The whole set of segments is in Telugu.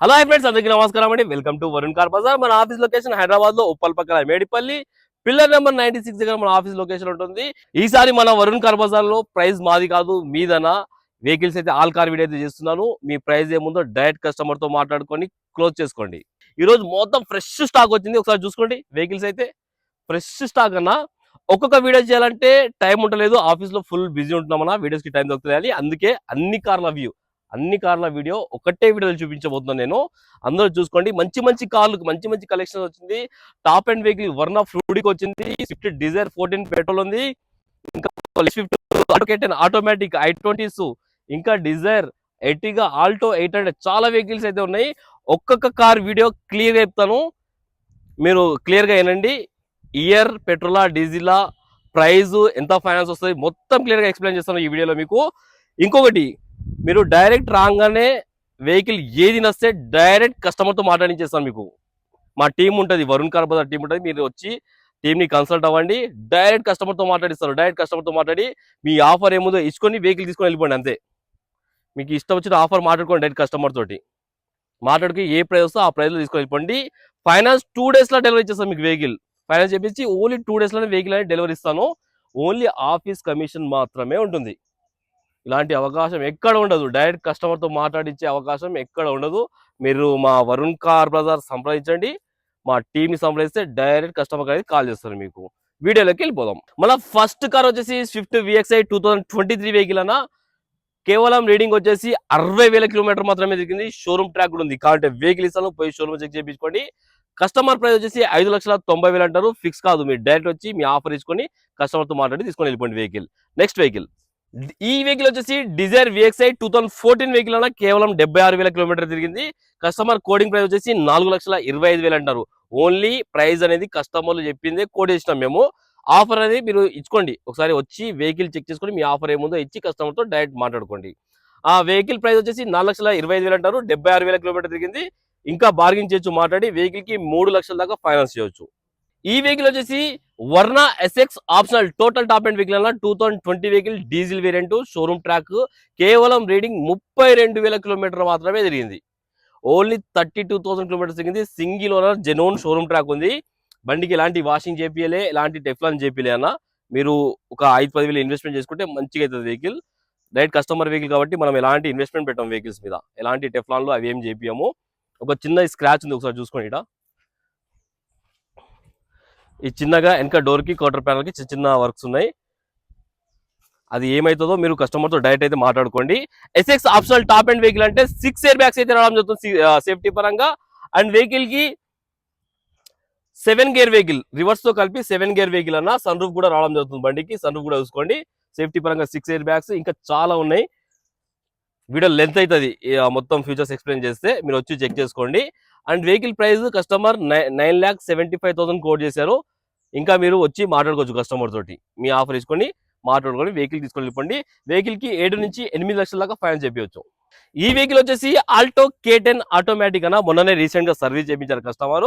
హలో హై ఫ్రెండ్స్, అందరికీ నమస్కారం అండి. Welcome to Varun car Bazaar. మన ఆఫీస్ లొకేషన్ హైదరాబాద్ లో ఉప్పల్ పక్కన మేడిపల్లి పిల్లర్ నెంబర్ 96 దగ్గర మన ఆఫీస్ లొకేషన్ ఉంటుంది. ఈసారి మన వరుణ్ కార్ బజార్ లో ప్రైస్ మాది కాదు మీదనా వెహికల్స్ అయితే ఆల్ కార్ వీడియో అయితే చేస్తున్నాను. మీ ప్రైస్ ఏముందో డైరెక్ట్ కస్టమర్ తో మాట్లాడుకొని క్లోజ్ చేసుకోండి. ఈ రోజు మొత్తం ఫ్రెష్ స్టాక్ వచ్చింది, ఒకసారి చూసుకోండి. వెహికల్స్ అయితే ఫ్రెష్ స్టాక్ అన్న. ఒక్కొక్క వీడియో చేయాలంటే టైం ఉండలేదు, ఆఫీస్ లో ఫుల్ బిజీ ఉంటున్నామన్నా, వీడియోస్ కి టైం దొరుకుతుంది. అందుకే అన్ని కార్ల వీడియో ఒకటే వీడియోలో చూపించబోతున్నాను నేను. అందరూ చూసుకోండి. మంచి మంచి కార్లు, మంచి మంచి కలెక్షన్ వచ్చింది. Top and vehicle Verna fluidic వచ్చింది. స్విఫ్ట్ డిజైర్ 14 పెట్రోల్ ఉంది. ఇంకా స్విఫ్ట్ ఆటోమేటిక్ i20s, ఇంకా డిజైర్, ఎర్టిగా, ఆల్టో 800 చాలా వెహికల్స్ అయితే ఉన్నాయి. ఒక్కొక్క కార్ వీడియో క్లియర్ గా చెప్తాను, మీరు క్లియర్ గా వినండి. ఇయర్, పెట్రోలా, డీజిలా, ప్రైస్ ఎంత, ఫైనాన్స్ వస్తుంది, మొత్తం క్లియర్ గా ఎక్స్ప్లెయిన్ చేస్తాను ఈ వీడియోలో మీకు. ఇంకొకటి, మీరు డైరెక్ట్ రాగానే వెహికల్ ఏది నస్తే డైరెక్ట్ కస్టమర్తో మాట్లాడించేస్తాను మీకు. మా టీం ఉంటుంది, వరుణ్ కార్ బజార్ టీం ఉంటుంది. మీరు వచ్చి టీంని కన్సల్ట్ అవ్వండి, డైరెక్ట్ కస్టమర్తో మాట్లాడిస్తారు. డైరెక్ట్ కస్టమర్తో మాట్లాడి మీ ఆఫర్ ఏముందో ఇచ్చుకొని వెహికల్ తీసుకొని వెళ్ళిపోండి అంతే. మీకు ఇష్టం వచ్చిన ఆఫర్ మాట్లాడుకోండి, డైరెక్ట్ కస్టమర్ తోటి మాట్లాడుకు ఏ ప్రైస్ వస్తుందో ఆ ప్రైస్లో తీసుకొని వెళ్ళిపోండి. ఫైనాన్స్ 2 days డెలివరీ ఇచ్చేస్తాను మీకు. వెహికల్ ఫైనాన్స్ చేపించి ఓన్లీ 2 days వెహికల్ అనేది డెలివరీ ఇస్తాను. ఓన్లీ ఆఫీస్ కమిషన్ మాత్రమే ఉంటుంది. ఇలాంటి అవకాశం ఎక్కడ ఉండదు. డైరెక్ట్ కస్టమర్తో మాట్లాడించే అవకాశం ఎక్కడ ఉండదు. మీరు మా వరుణ్ కార్ బజార్ సంప్రదించండి, మా టీంని సంప్రదిస్తే డైరెక్ట్ కస్టమర్ అనేది కాల్ చేస్తారు మీకు. వీడియోలోకి వెళ్ళిపోదాం. మన ఫస్ట్ కార్ వచ్చేసి స్విఫ్ట్ విఎక్స్ఐ 2023 వెహికల్ అన్న. కేవలం రీడింగ్ వచ్చేసి 60,000 కిలోమీటర్ మాత్రమే తిరిగింది. షోరూమ్ ట్రాక్ కూడా ఉంది, కాబట్టి వెహికల్ ఇస్తాను, పోయి షోరూమ్ చెక్ చేయించుకోండి. కస్టమర్ ప్రైస్ వచ్చేసి 5,90,000 అంటారు. ఫిక్స్ కాదు, మీరు డైరెక్ట్ వచ్చి మీ ఆఫర్ ఇచ్చుకొని కస్టమర్తో మాట్లాడి తీసుకొని వెళ్ళిపోండి వెహికల్. నెక్స్ట్ వెహికల్, ఈ వెహికల్ వచ్చేసి డిజైర్ విఎక్స్ఐ 2014 వెహికల్ అన్న. కేవలం 76,000 కిలోమీటర్ తిరిగింది. కస్టమర్ కోడింగ్ ప్రైస్ వచ్చేసి 4,25,000 అంటారు. ఓన్లీ ప్రైస్ అనేది కస్టమర్లు చెప్పిందే కోడ్ చేసినాం మేము. ఆఫర్ అనేది మీరు ఇచ్చుకోండి, ఒకసారి వచ్చి వెహికల్ చెక్ చేసుకొని మీ ఆఫర్ ఏముందో ఇచ్చి కస్టమర్తో డైరెక్ట్ మాట్లాడుకోండి. ఆ వెహికల్ ప్రైస్ వచ్చేసి 4,25,000 అంటారు. 76,000 కిలోమీటర్ తిరిగింది. ఇంకా బార్గింగ్ చేయొచ్చు, మాట్లాడి వెహికల్ కి 3 లక్షల దాకా ఫైనాన్స్ చేయొచ్చు. ఈ వెహికల్ వచ్చేసి Verna SX optional total top and vehicle అన్న. 2020 vehicle, diesel variant, showroom track. కేవలం రీడింగ్ 32,000 కిలోమీటర్ మాత్రమే తిరిగింది. ఓన్లీ 32,000 కిలోమీటర్స్ తిరిగింది. Single owner, genuine showroom track ఉంది. బండికి ఎలాంటి వాషింగ్ చేపియలే, ఎలాంటి టెఫ్లాన్ చేపియలే అన్న. మీరు ఒక 5-10,000 ఇన్వెస్ట్మెంట్ చేసుకుంటే మంచిగా అవుతుంది వెహికల్. డైరెక్ట్ కస్టమర్ వెహికల్ కాబట్టి మనం ఎలాంటి ఇన్వెస్ట్మెంట్ పెట్టాం వెహికల్స్ మీద. ఎలాంటి టెఫ్లాన్లు అవి ఏం చేపియము. ఒక చిన్న స్క్రాచ్ ఉంది, ఒకసారి చూసుకోండి. ఇక్కడ ఈ చిన్నగా వెనక డోర్ కి, క్వార్టర్ ప్యానల్ కి చిన్న చిన్న వర్క్స్ ఉన్నాయి. అది ఏమైతుందో మీరు కస్టమర్ తో డైరెక్ట్ అయితే మాట్లాడుకోండి. SX optional top and vehicle అంటే 6 ఎయిర్ బ్యాగ్స్ అయితే రావడం జరుగుతుంది సేఫ్టీ పరంగా. అండ్ వెహికల్ కి 7 గేర్ వెహికల్, రివర్స్ తో కలిపి 7 గేర్ వెహికల్ అన్న. సన్ రూఫ్ కూడా రావడం జరుగుతుంది బండికి, సన్ రూఫ్ కూడా చూసుకోండి. సేఫ్టీ పరంగా 6 ఎయిర్ బ్యాగ్స్, ఇంకా చాలా ఉన్నాయి. వీడియో లెంత్ అవుతుంది మొత్తం ఫీచర్స్ ఎక్స్ప్లెయిన్ చేస్తే, మీరు వచ్చి చెక్ చేసుకోండి. And vehicle price customer 9,75,000 code చేశారు. ఇంకా మీరు వచ్చి మాట్లాడుకోవచ్చు కస్టమర్ తోటి, మీ ఆఫర్ ఇచ్చుకొని మాట్లాడుకొని వెహికల్ తీసుకొని వెళ్ళిపోండి. వెహికల్ కి 7 నుంచి 8 లక్షల దాకా ఫైనాన్స్ చేయించవచ్చు. ఈ వెహికల్ వచ్చేసి ఆల్టో K10 ఆటోమేటిక్ అన్న. మొన్ననే రీసెంట్ గా సర్వీస్ చేయించారు కస్టమర్.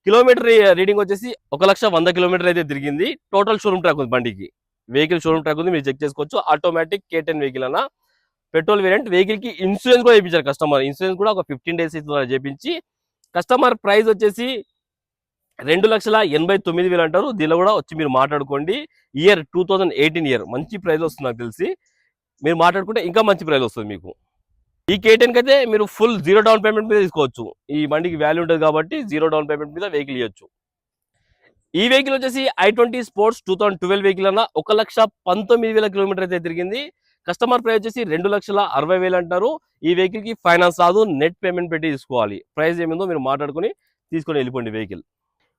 కిలోమీటర్ రీడింగ్ వచ్చేసి 1,100,000 కిలోమీటర్ అయితే తిరిగింది. టోటల్ షోరూమ్ ట్రాక్ ఉంది బండికి. వెహికల్ షోరూమ్ ట్రాక్ ఉంది, మీరు చెక్ చేసుకోవచ్చు. ఆటోమేటిక్ K10 వెహికల్ అన్న. Petrol variant. వెహికల్ కి ఇన్సూరెన్స్ కూడా చేయించారు కస్టమర్. ఇన్సూరెన్స్ కూడా ఒక 15 days చేయించి. కస్టమర్ ప్రైస్ వచ్చేసి 2,89,000 అంటారు. దీనిలో కూడా వచ్చి మీరు మాట్లాడుకోండి. ఇయర్ 2018 ఇయర్, మంచి ప్రైస్ వస్తుంది నాకు తెలిసి. మీరు మాట్లాడుకుంటే ఇంకా మంచి ప్రైస్ వస్తుంది మీకు. ఈ K10 కి అయితే మీరు ఫుల్ 0 డౌన్ పేమెంట్ మీద తీసుకోవచ్చు. ఈ బండికి వాల్యూ ఉంటుంది కాబట్టి 0 డౌన్ పేమెంట్ మీద వెహికల్ ఇవ్వచ్చు. ఈ వెహికల్ వచ్చేసి i20 స్పోర్ట్స్ 2012 వెహికల్ అన్న. 1,19,000 కిలోమీటర్ అయితే తిరిగింది. కస్టమర్ ప్రైస్ వచ్చేసి 2,60,000 అంటారు. ఈ వెహికల్ కి ఫైనాన్స్ రాదు, నెట్ పేమెంట్ పెట్టి తీసుకోవాలి. ప్రైస్ ఏమిందో మీరు మాట్లాడుకుని తీసుకొని వెళ్ళిపోండి వెహికల్.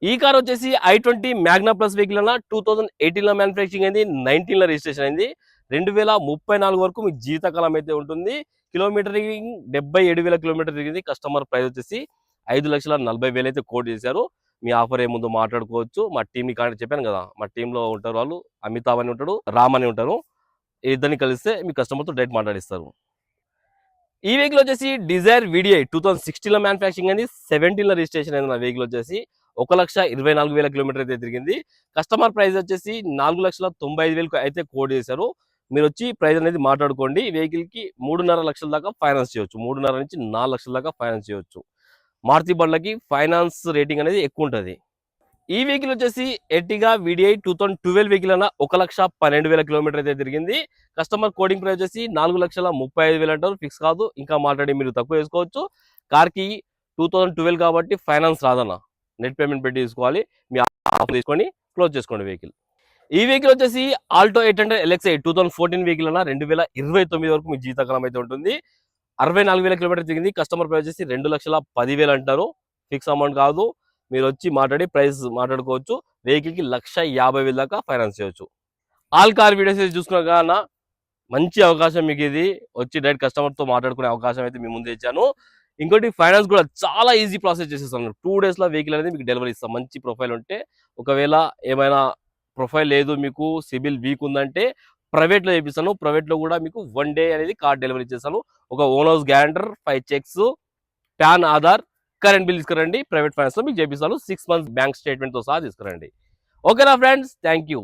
ఈ కార్ వచ్చేసి i20 మ్యాగ్నా ప్లస్ వెహికల్ అన్న. 2018 లో మ్యానుఫ్యాక్చరింగ్ అయింది, 2019 లో రిజిస్ట్రేషన్ అయింది. 2034 వరకు మీకు జీవితకాలం అయితే ఉంటుంది. కిలోమీటర్ 77,000 కిలోమీటర్ తిరిగింది. కస్టమర్ ప్రైస్ వచ్చేసి 5,40,000 అయితే కోట్ చేశారు. మీ ఆఫర్ ఏముందో మాట్లాడుకోవచ్చు. మా టీంని కాంటాక్ట్ చెప్పాను కదా, మా టీంలో ఉంటారు వాళ్ళు. అమితాబ్ అని ఉంటాడు, రామ్ అని ఉంటారు. ఇద్దరిని కలిస్తే మీ కస్టమర్తో డైరెక్ట్ మాట్లాడిస్తారు. ఈ వెహికల్ వచ్చేసి డిజైర్ VDI 2016 లో మ్యానుఫ్యాక్చరింగ్ అయింది, 2017 లో రిజిస్ట్రేషన్ అయింది. నా వెహికల్ వచ్చేసి 1,24,000 కిలోమీటర్ అయితే తిరిగింది. కస్టమర్ ప్రైస్ వచ్చేసి 4,95,000 అయితే కోడ్ చేశారు. మీరు వచ్చి ప్రైస్ అనేది మాట్లాడుకోండి. వెహికల్ కి 3.5 లక్షల దాకా ఫైనాన్స్ చేయొచ్చు. 3.5 నుంచి 4 లక్షల దాకా ఫైనాన్స్ చేయొచ్చు. మారుతి బండ్లకి ఫైనాన్స్ రేటింగ్ అనేది ఎక్కువ ఉంటుంది. ఈ వెహికల్ వచ్చేసి ఎర్టిగా VDI 2012 వెహికల్ అన్న 1,12,000 కిలోమీటర్ అయితే తిరిగింది. కస్టమర్ కోడింగ్ ప్రైస్ వచ్చేసి 4,35,000 అంటారు, ఫిక్స్ కాదు, ఇంకా మాట్లాడి మీరు తక్కువ చేసుకోవచ్చు. కార్కి 2012 కాబట్టి ఫైనాన్స్ రాదన్న, నెట్ పేమెంట్ పెట్టి తీసుకోవాలి. మీ ఆఫర్ తీసుకొని క్లోజ్ చేసుకోండి వెహికల్. ఈ వెహికల్ వచ్చేసి ఆల్టో 800 LXi 2014 వెహికల్ అన్న 2029 వరకు మీ జీవితకాలం అయితే ఉంటుంది. 64,000 కిలోమీటర్ తిరిగింది. కస్టమర్ ప్రైస్ వచ్చేసి 2,10,000 అంటారు, ఫిక్స్ అమౌంట్ కాదు, మీరు వచ్చి మాట్లాడి ప్రైస్ మాట్లాడుకోవచ్చు. వెహికల్కి 1,50,000 దాకా ఫైనాన్స్ చేయొచ్చు. ఆల్ కార్ వీడియోస్ చూసుకున్నా కానీ మంచి అవకాశం మీకు, ఇది వచ్చి డైరెక్ట్ కస్టమర్తో మాట్లాడుకునే అవకాశం అయితే మీ ముందు ఇచ్చాను. ఇంకోటి ఫైనాన్స్ కూడా చాలా ఈజీ ప్రాసెస్ చేసేస్తాను. 2 డేస్లో వెహికల్ అనేది మీకు డెలివరీ ఇస్తాం. మంచి ప్రొఫైల్ ఉంటే, ఒకవేళ ఏమైనా ప్రొఫైల్ లేదు, మీకు సిబిల్ వీక్ ఉందంటే ప్రైవేట్లో చేపిస్తాను. ప్రైవేట్లో కూడా మీకు 1 డే అనేది కార్ డెలివరీ చేస్తాను. ఒక own house guarantor, 5 checks, pan, Aadhaar, current bill తీసుకురండి. ప్రైవేట్ ఫైనాన్స్లో మీకు చేపిస్తాను. 6 months బ్యాంక్ స్టేట్మెంట్తో సహా తీసుకురండి. ఓకేనా ఫ్రెండ్స్, థ్యాంక్ యూ.